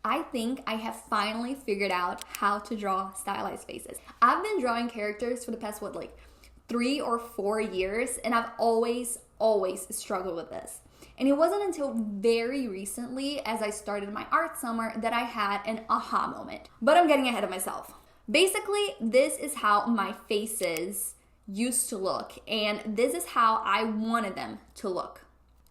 I think I have finally figured out how to draw stylized faces. I've been drawing characters for the past, 3 or 4 years, and I've always struggled with this. And it wasn't until very recently, as I started my art summer, that I had an aha moment. But I'm getting ahead of myself. Basically, this is how my faces used to look, and this is how I wanted them to look.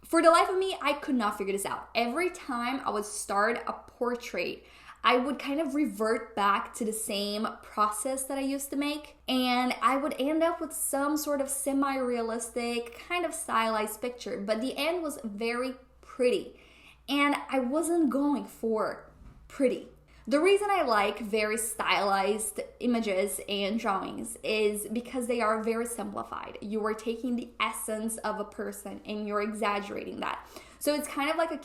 For the life of me, I could not figure this out. Every time I would start a portrait, I would kind of revert back to the same process that I used to make, and I would end up with some sort of semi-realistic, kind of stylized picture, but the end was very pretty, and I wasn't going for pretty. The reason I like very stylized images and drawings is because they are very simplified. You are taking the essence of a person and you're exaggerating that. So it's kind of like a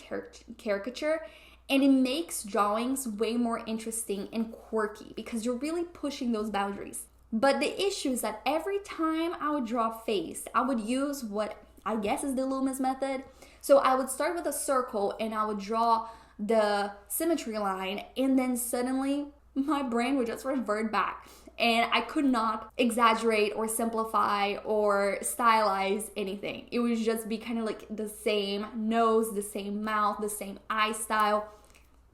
caricature, and it makes drawings way more interesting and quirky because you're really pushing those boundaries. But the issue is that every time I would draw a face, I would use what I guess is the Loomis method. So I would start with a circle and I would draw the symmetry line, and then suddenly my brain would just revert back and I could not exaggerate or simplify or stylize anything. It would just be kind of like the same nose, the same mouth, the same eye style,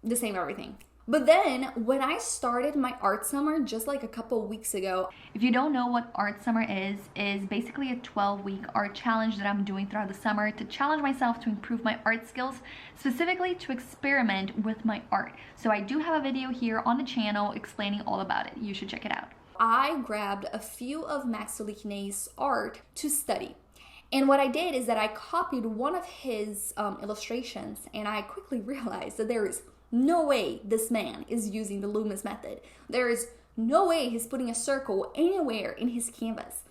the same everything. But then when I started my art summer just like a couple weeks ago. If you don't know what art summer is basically a 12-week art challenge that I'm doing throughout the summer to challenge myself to improve my art skills, specifically to experiment with my art. So I do have a video here on the channel explaining all about it. You should check it out. I grabbed a few of Max Solikhine's art to study. And what I did is that I copied one of his illustrations, and I quickly realized that there is no way this man is using the Loomis method. There is no way he's putting a circle anywhere in his canvas.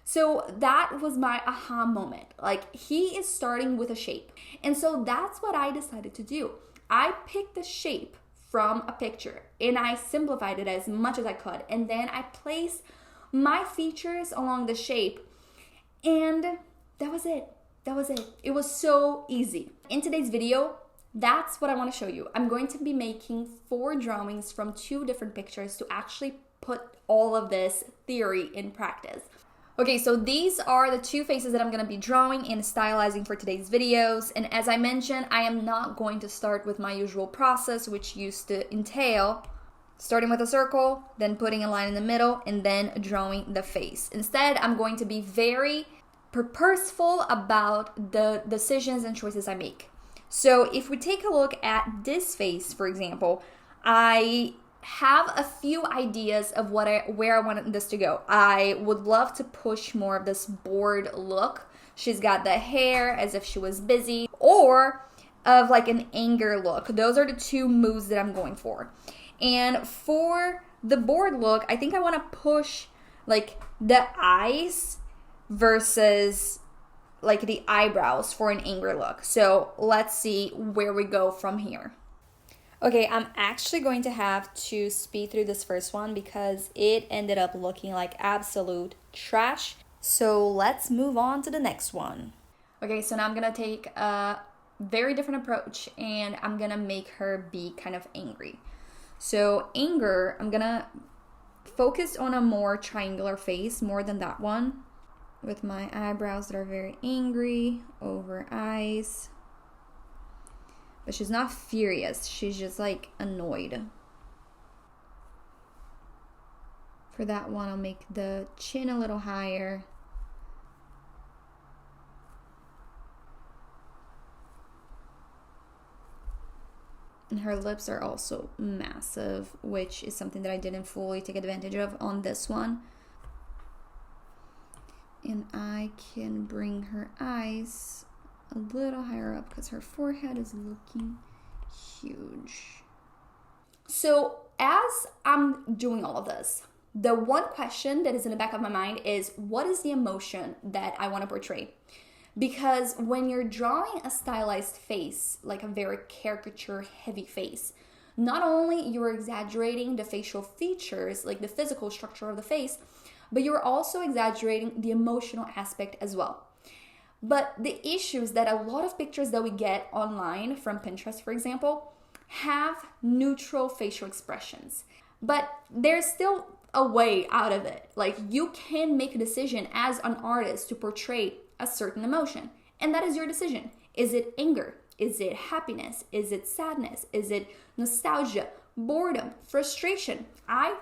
So that was my aha moment. Like, he is starting with a shape. And so that's what I decided to do. I picked the shape from a picture and I simplified it as much as I could. And then I placed my features along the shape, and that was it. That was it. It was so easy. In today's video, that's what I want to show you. I'm going to be making 4 drawings from 2 different pictures to actually put all of this theory in practice. Okay, so these are the 2 faces that I'm going to be drawing and stylizing for today's videos. And as I mentioned, I am not going to start with my usual process, which used to entail starting with a circle, then putting a line in the middle, and then drawing the face. Instead, I'm going to be very purposeful about the decisions and choices I make. So if we take a look at this face, for example, I have a few ideas of where I want this to go. I would love to push more of this bored look. She's got the hair as if she was busy, or of like an anger look. Those are the 2 moves that I'm going for. And for the bored look, I think I want to push like the eyes versus like the eyebrows for an anger look. So let's see where we go from here. Okay, I'm actually going to have to speed through this first one because it ended up looking like absolute trash. So let's move on to the next one. Okay, so now I'm gonna take a very different approach and I'm gonna make her be kind of angry. So anger, I'm gonna focus on a more triangular face more than that one, with my eyebrows that are very angry over eyes. But she's not furious, she's just like annoyed. For that one, I'll make the chin a little higher. And her lips are also massive, which is something that I didn't fully take advantage of on this one. And I can bring her eyes a little higher up because her forehead is looking huge. So as I'm doing all of this, the one question that is in the back of my mind is, what is the emotion that I want to portray? Because when you're drawing a stylized face, like a very caricature heavy face, not only you're exaggerating the facial features, like the physical structure of the face, but you're also exaggerating the emotional aspect as well. But the issue is that a lot of pictures that we get online from Pinterest, for example, have neutral facial expressions. But there's still a way out of it. Like, you can make a decision as an artist to portray a certain emotion, and that is your decision. Is it anger? Is it happiness? Is it sadness? Is it nostalgia, boredom, frustration? I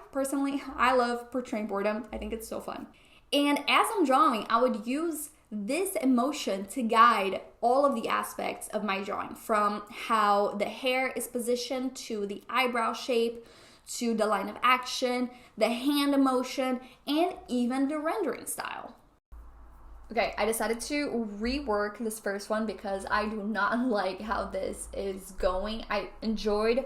love portraying boredom. I think it's so fun. And as I'm drawing, I would use this emotion to guide all of the aspects of my drawing, from how the hair is positioned to the eyebrow shape, to the line of action, the hand emotion, and even the rendering style. Okay, I decided to rework this first one because I do not like how this is going. I enjoyed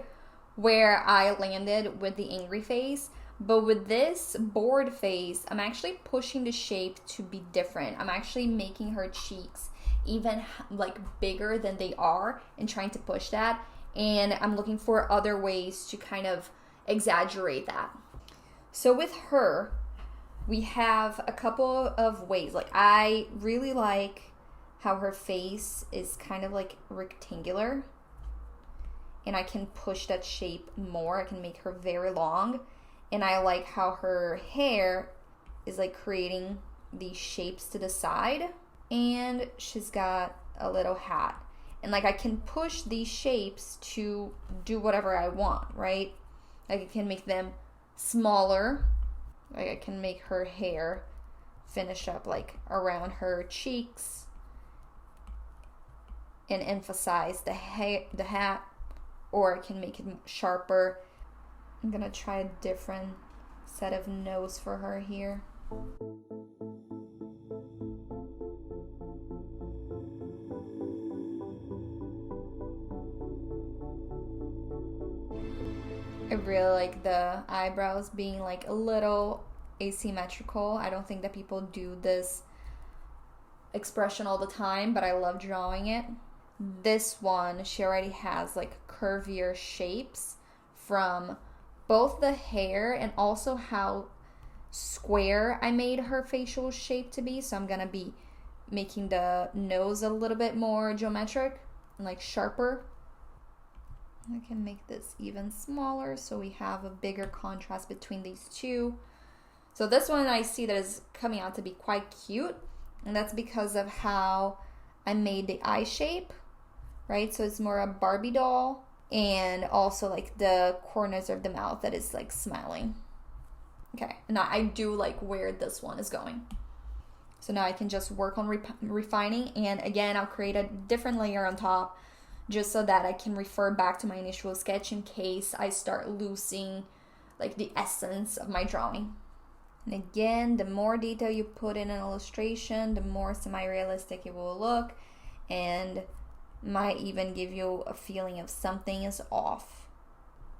where I landed with the angry face, but with this bored face, I'm actually pushing the shape to be different. I'm actually making her cheeks even like bigger than they are and trying to push that. And I'm looking for other ways to kind of exaggerate that. So with her, we have a couple of ways. Like, I really like how her face is kind of like rectangular, and I can push that shape more. I can make her very long. And I like how her hair is like creating these shapes to the side, and she's got a little hat. And like, I can push these shapes to do whatever I want, right? Like, I can make them smaller. Like, I can make her hair finish up like around her cheeks and emphasize the hat, or I can make it sharper. I'm gonna try a different set of nose for her here. I really like the eyebrows being like a little asymmetrical. I don't think that people do this expression all the time, but I love drawing it. This one, she already has like curvier shapes from both the hair and also how square I made her facial shape to be. So I'm gonna be making the nose a little bit more geometric and like sharper. I can make this even smaller so we have a bigger contrast between these two. So this one I see that is coming out to be quite cute, and that's because of how I made the eye shape, right? So it's more a Barbie doll, and also like the corners of the mouth that is like smiling. Okay, now I do like where this one is going. So now I can just work on refining, and again, I'll create a different layer on top just so that I can refer back to my initial sketch in case I start losing like the essence of my drawing. And again, the more detail you put in an illustration, the more semi-realistic it will look, and might even give you a feeling of something is off.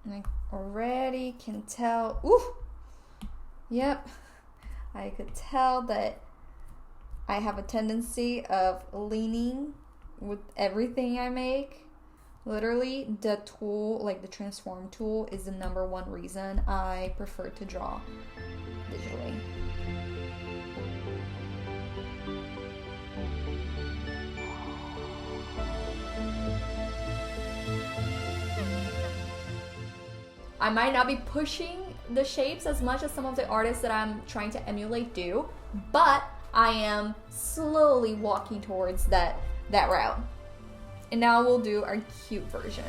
And I already can tell, yep, I could tell that I have a tendency of leaning with everything I make. Literally, the tool, like the transform tool, is the number one reason I prefer to draw digitally. I might not be pushing the shapes as much as some of the artists that I'm trying to emulate do, but I am slowly walking towards that route. And now we'll do our cute version.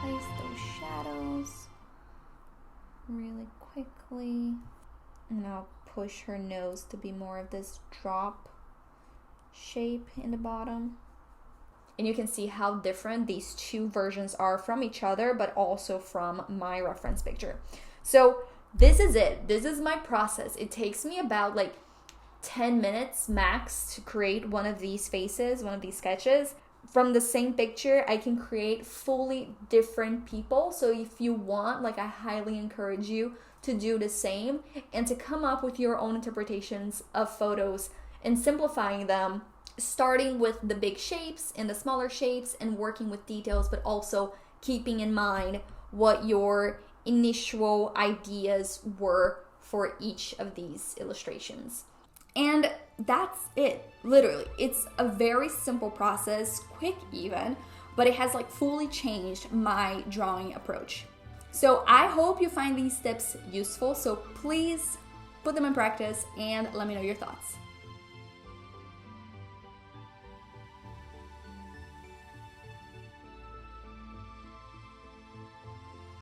Place those shadows really quickly. And I'll push her nose to be more of this drop shape in the bottom. And you can see how different these two versions are from each other, but also from my reference picture. So this is it. This is my process. It takes me about like 10 minutes max to create one of these faces, one of these sketches. From the same picture, I can create fully different people. So if you want, like, I highly encourage you to do the same and to come up with your own interpretations of photos and simplifying them, starting with the big shapes and the smaller shapes and working with details, but also keeping in mind what your initial ideas were for each of these illustrations. And that's it, literally. It's a very simple process, quick even, but it has like fully changed my drawing approach. So I hope you find these tips useful, so please put them in practice and let me know your thoughts.